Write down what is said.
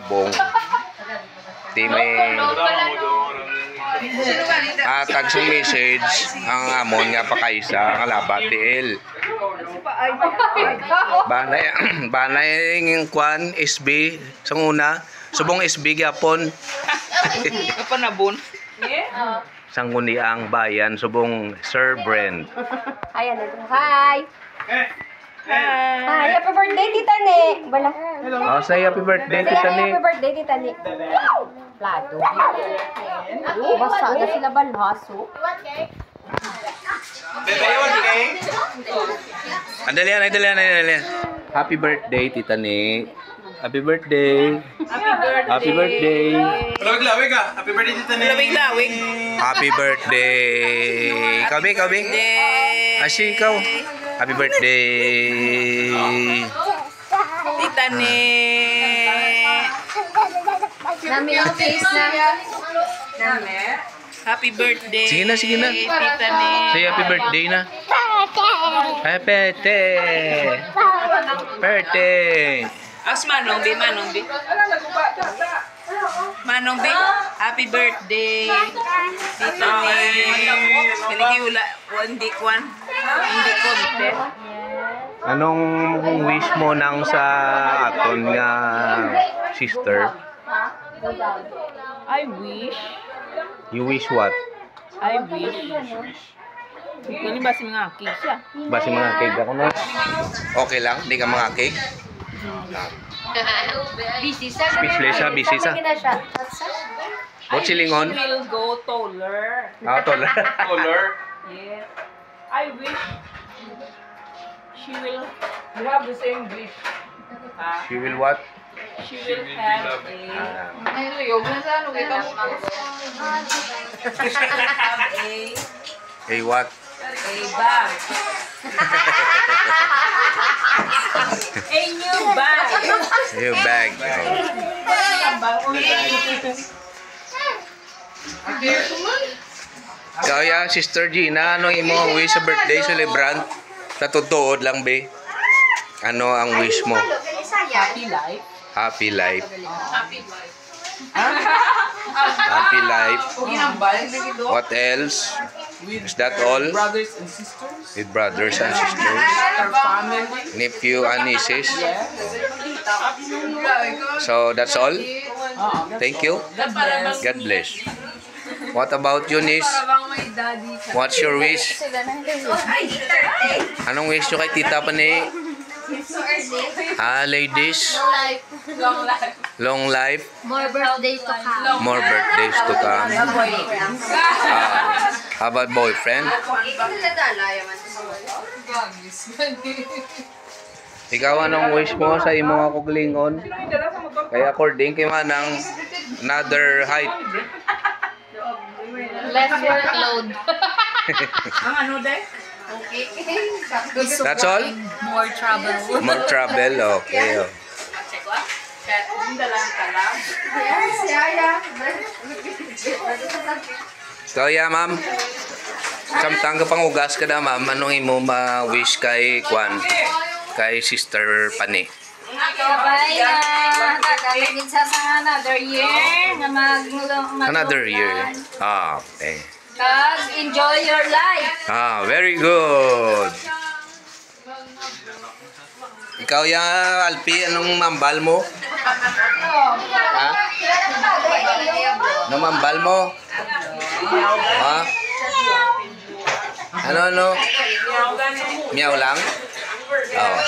subong. Time atag sa message ang amon nga pakaisa ang alaba TL. Banay ng kwan SB sang una subong SB gyapon. Apa na bun? Sang ang bayan subong Sir Brent. Ayan ito. Hi. Hi, happy birthday Tita Ne. Bala. Oh, say happy birthday Tita Ne. Happy birthday Tita Ne. Plato. Basa na sila balhaso. Andalian. Happy birthday Tita Ne. Happy birthday. Happy birthday. Lawig ka. Happy birthday Tita Ne. Lawig. Happy birthday. Kabi. Asi ikaw. Happy birthday. Tita Ne. Nami ang face na. Nami. Happy birthday. Sige na. Tita Ne. Say happy birthday na. Happy birthday. As Manong B. Manong B. Happy birthday. Tita Ne. Hindi wala. Hindi kwan. Hindi konti. Anong wish mo nang sa aton nga sister? I wish. You wish what? I wish. Kani ba si mga cake siya? Basi mga cake ako no? Okay lang, hindi ka mga cake. Busy sa. Speechless siya, busy siya. What silingon? She will go taller. Tol. Yes. I wish she will have the same wish. She will what? She will have a Hey, what? bag. A new bag. Hey, bag. Ikaw ya, Sister Gina, anong imo wish sa birthday celebrant? Natutuod lang, be. Ano ang wish mo? Happy life. Happy life. Happy life. Happy life. What else? Is that all? Brothers and sisters. With brothers and sisters, Our family. nephew and nieces. So that's all. Thank you. God bless. God bless. What about you, niece? What's your wish? Anong wish nyo kay Tita Pani? Ladies, Long life. long life, More birthdays to come. more birthdays to come. How about boyfriend? Ikaw anong wish mo sa imong ako glingon? Kaya according kay Manang, another height. Less workload. Ang ano day? That's all? More trouble. More travel, okay. Oh. So yeah, ma'am. Samtang ka pang ugas ka na, ma'am. Anong imo ma-wish kay Kwan? Kay Sister Pani? Bye na. Tagalagin sa another year. Na Another year. Okay. Kag, enjoy your life. Very good. Ikaw ya, Alpi, anong mambal mo? Ha? Anong mambal mo? Ha? Ano? Miyaw lang? Oo.